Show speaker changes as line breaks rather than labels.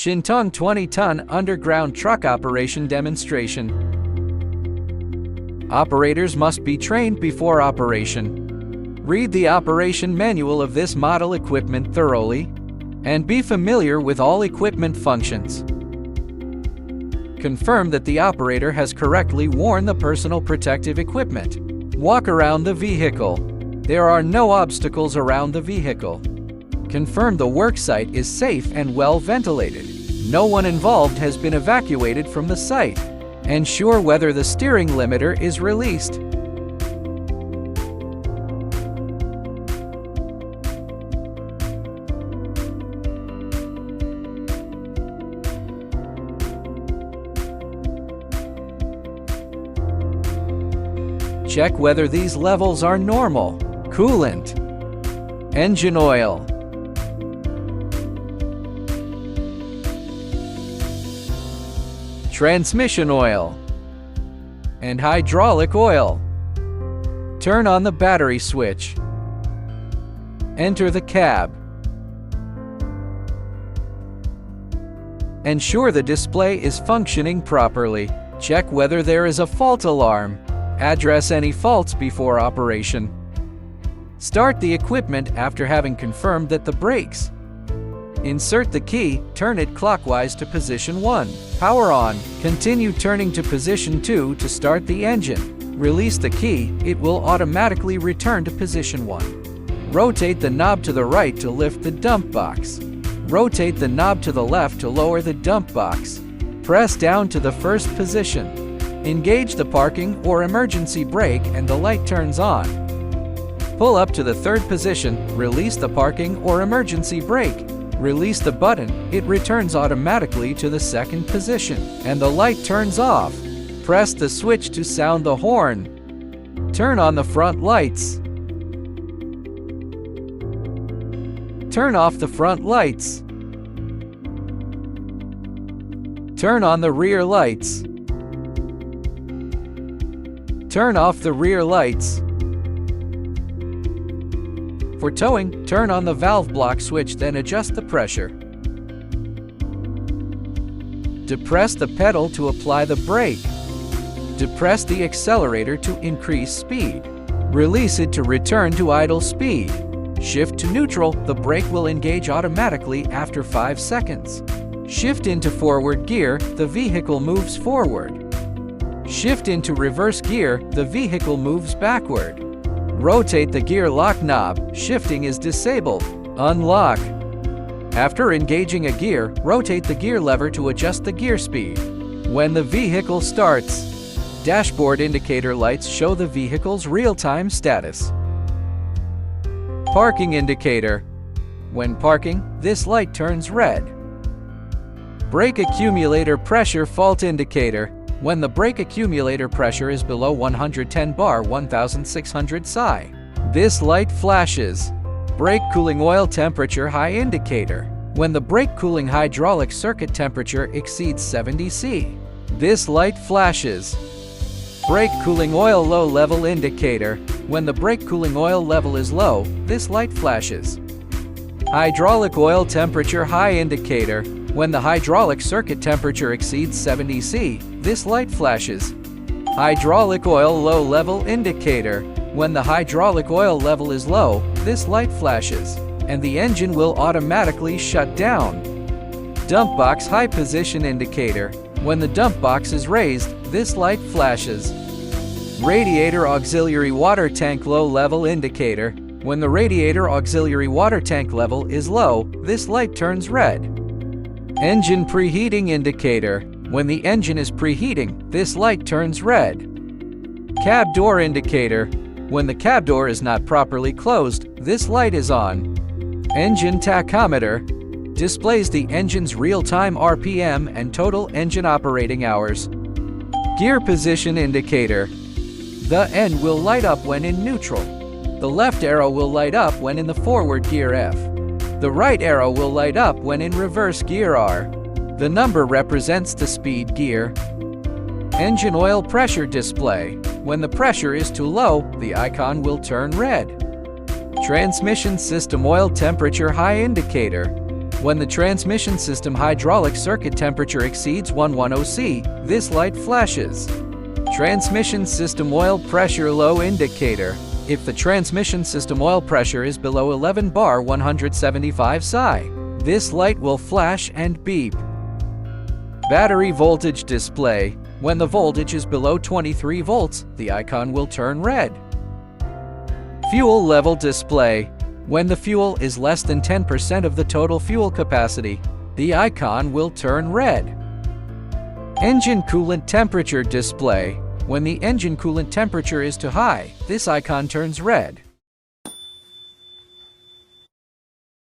Siton 20-ton underground truck operation demonstration. Operators must be trained before operation. Read the operation manual of this model equipment thoroughly, and be familiar with all equipment functions. Confirm that the operator has correctly worn the personal protective equipment. Walk around the vehicle. There are no obstacles around the vehicle. Confirm the worksite is safe and well ventilated. No one involved has been evacuated from the site. Ensure whether the steering limiter is released. Check whether these levels are normal. Coolant, engine oil, transmission oil, and hydraulic oil. Turn on the battery switch. Enter the cab. Ensure the display is functioning properly. Check whether there is a fault alarm. Address any faults before operation. Start the equipment after having confirmed that the brakes. Insert the key, turn it clockwise to position 1. Power on. Continue turning to position 2 to start the engine. Release the key, it will automatically return to position 1. Rotate the knob to the right to lift the dump box. Rotate the knob to the left to lower the dump box. Press down to the first position. Engage the parking or emergency brake and the light turns on. Pull up to the third position, release the parking or emergency brake. Release the button, it returns automatically to the second position, and the light turns off. Press the switch to sound the horn. Turn on the front lights. Turn off the front lights. Turn on the rear lights. Turn off the rear lights. For towing, turn on the valve block switch, then adjust the pressure. Depress the pedal to apply the brake. Depress the accelerator to increase speed. Release it to return to idle speed. Shift to neutral, the brake will engage automatically after 5 seconds. Shift into forward gear, the vehicle moves forward. Shift into reverse gear, the vehicle moves backward. Rotate the gear lock knob, shifting is disabled. Unlock. After engaging a gear, rotate the gear lever to adjust the gear speed. When the vehicle starts, dashboard indicator lights show the vehicle's real-time status. Parking indicator. When parking, this light turns red. Brake accumulator pressure fault indicator. When the brake accumulator pressure is below 110 bar 1600 psi, this light flashes. Brake cooling oil temperature high indicator. When the brake cooling hydraulic circuit temperature exceeds 70 C, this light flashes. Brake cooling oil low level indicator. When the brake cooling oil level is low, this light flashes. Hydraulic oil temperature high indicator. When the hydraulic circuit temperature exceeds 70 C, this light flashes. Hydraulic oil low level indicator. When the hydraulic oil level is low, this light flashes, and the engine will automatically shut down. Dump box high position indicator. When the dump box is raised, this light flashes. Radiator auxiliary water tank low level indicator. When the radiator auxiliary water tank level is low, this light turns red. Engine preheating indicator. When the engine is preheating, this light turns red. Cab door indicator. When the cab door is not properly closed, this light is on. Engine tachometer displays the engine's real-time RPM and total engine operating hours. Gear position indicator. The N will light up when in neutral. The left arrow will light up when in the forward gear F. The right arrow will light up when in reverse gear R. The number represents the speed gear. Engine oil pressure display. When the pressure is too low, the icon will turn red. Transmission system oil temperature high indicator. When the transmission system hydraulic circuit temperature exceeds 110 C, this light flashes. Transmission system oil pressure low indicator. If the transmission system oil pressure is below 11 bar 175 psi, this light will flash and beep. Battery voltage display. When the voltage is below 23 volts, the icon will turn red. Fuel level display. When the fuel is less than 10% of the total fuel capacity, the icon will turn red. Engine coolant temperature display. When the engine coolant temperature is too high, this icon turns red.